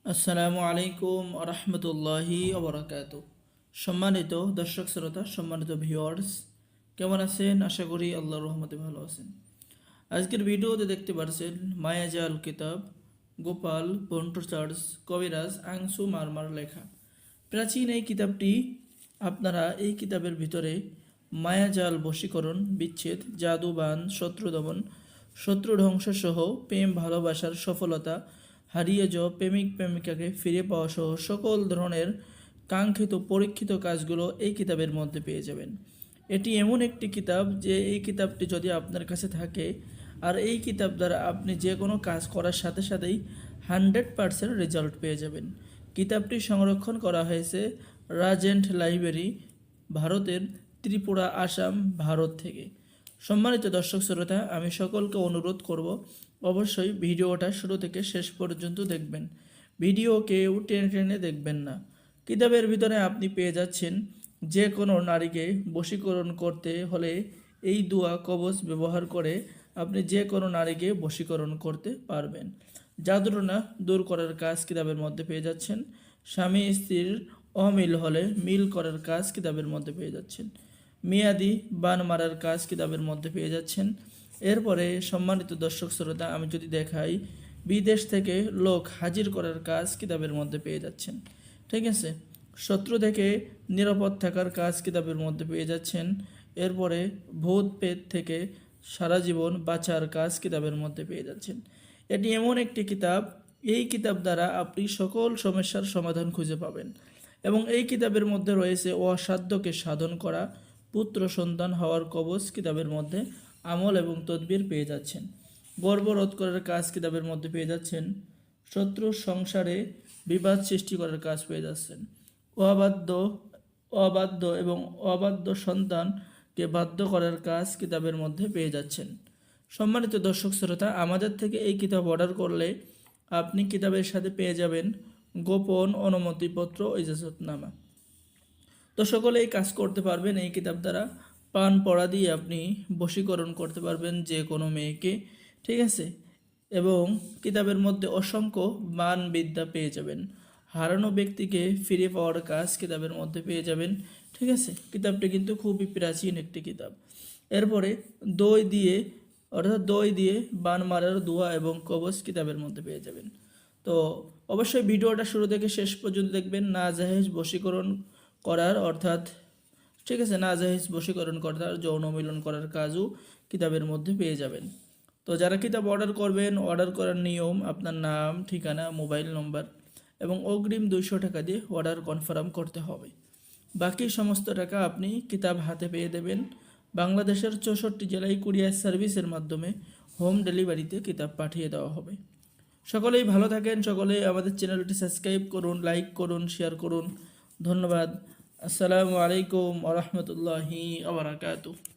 আসসালামু আলাইকুম রহমতুল্লাহি ওবরাকাতু। সম্মানিত দর্শক শ্রোতা, সম্মানিত ভিউয়ার্স, কেমন আছেন? আশা করি আল্লাহর রহমতে ভালো আছেন। আজকের ভিডিওতে দেখতে পাচ্ছেন মায়াজাল কিতাব, গোপাল ভট্টাচার্য কবিরাজ আংশু মারমার লেখা। প্রাচীন এই কিতাবটি আপনারা এই কিতাবের ভিতরে মায়াজাল, বশীকরণ, বিচ্ছেদ, জাদুবান, শত্রু দমন, শত্রু ধ্বংস সহ প্রেম ভালোবাসার সফলতা, হারিয়ে যাওয়া প্রেমিক প্রেমিকাকে ফিরে পাওয়া সহ সকল ধরনের কাঙ্ক্ষিত পরীক্ষিত কাজগুলো এই কিতাবের মধ্যে পেয়ে যাবেন। এটি এমন একটি কিতাব যে এই কিতাবটি যদি আপনার কাছে থাকে আর এই কিতাব দ্বারা আপনি যে কোনো কাজ করার সাথে সাথেই 100% রেজাল্ট পেয়ে যাবেন। কিতাবটি সংরক্ষণ করা হয়েছে রাজেন্ট লাইব্রেরি, ভারতের ত্রিপুরা, আসাম, ভারত থেকে। সম্মানিত দর্শক শ্রোতা, আমি সকলকে অনুরোধ করব অবশ্যই ভিডিওটা শুরু থেকে শেষ পর্যন্ত দেখবেন। ভিডিও কেউ টেনে টেনে দেখবেন না। কিতাবের ভিতরে আপনি পেয়ে যাচ্ছেন যে কোনো নারীকে বশীকরণ করতে হলে এই দোয়া কবচ ব্যবহার করে আপনি যে কোনো নারীকে বশীকরণ করতে পারবেন। জাদুটনা দূর করার কাজ কিতাবের মধ্যে পেয়ে যাচ্ছেন। স্বামী স্ত্রীর অমিল হলে মিল করার কাজ কিতাবের মধ্যে পেয়ে যাচ্ছেন। মেয়াদি বান মারার কাজ কিতাবের মধ্যে পেয়ে যাচ্ছেন। এরপরে সম্মানিত দর্শক শ্রোতা, আমি যদি দেখাই বিদেশ থেকে লোক হাজির করার কাজ কিতাবের মধ্যে পেয়ে যাচ্ছেন। ঠিক আছে, শত্রু থেকে নিরাপদ থাকার কাজ কিতাবের মধ্যে পেয়ে যাচ্ছেন। এরপরে ভূত পেট থেকে সারা জীবন বাঁচার কাজ কিতাবের মধ্যে পেয়ে যাচ্ছেন। এটি এমন একটি কিতাব, এই কিতাব দ্বারা আপনি সকল সমস্যার সমাধান খুঁজে পাবেন। এবং এই কিতাবের মধ্যে রয়েছে অসাধ্যকে সাধন করা, পুত্র সন্তান হওয়ার কবচ কিতাবের মধ্যে আমল এবং তদবির পেয়ে যাচ্ছেন। গর্বরোধ করার কাজ কিতাবের মধ্যে পেয়ে যাচ্ছেন। শত্রু সংসারে বিবাদ সৃষ্টি করার কাজ পেয়ে যাচ্ছেন। অবাধ্য অবাধ্য এবং অবাধ্য সন্তানকে বাধ্য করার কাজ কিতাবের মধ্যে পেয়ে যাচ্ছেন। সম্মানিত দর্শক শ্রোতা, আমাদের থেকে এই কিতাব অর্ডার করলে আপনি কিতাবের সাথে পেয়ে যাবেন গোপন অনুমতিপত্র, ইজাজতনামা। তো সকলে এই কাজ করতে পারবেন এই কিতাব দ্বারা। পান পড়া দিয়ে আপনি বশীকরণ করতে পারবেন যে কোনো মেয়েকে। ঠিক আছে, এবং কিতাবের মধ্যে অসংখ্য মান বিদ্যা পেয়ে যাবেন। হারানো ব্যক্তিকে ফিরে পাওয়ার কাজ কিতাবের মধ্যে পেয়ে যাবেন। ঠিক আছে, কিতাবটি কিন্তু খুবই প্রাচীন একটি কিতাব। এরপরে দই দিয়ে বান মারার দোয়া এবং কবচ কিতাবের মধ্যে পেয়ে যাবেন। তো অবশ্যই ভিডিওটা শুরু থেকে শেষ পর্যন্ত দেখবেন। নাজায়েজ বশীকরণ করার অর্থাৎ ঠিক আছে, নাজায়েজ বশীকরণ করার, যৌন মিলন করার কাজও কিতাবের মধ্যে পেয়ে যাবেন। তো যারা কিতাব অর্ডার করবেন, অর্ডার করার নিয়ম আপনার নাম, ঠিকানা, মোবাইল নম্বর এবং অগ্রিম 200 টাকা দিয়ে অর্ডার কনফার্ম করতে হবে। বাকি সমস্ত টাকা আপনি কিতাব হাতে পেয়ে দেবেন। বাংলাদেশের 64 জেলায় কুরিয়ার সার্ভিসের মাধ্যমে হোম ডেলিভারিতে কিতাব পাঠিয়ে দেওয়া হবে। সকলেই ভালো থাকেন, সকলেই আমাদের চ্যানেলটি সাবস্ক্রাইব করুন, লাইক করুন, শেয়ার করুন। ধন্যবাদ। আসসালামু আলাইকুম ওয়া রাহমাতুল্লাহি ওয়া বারাকাতুহু।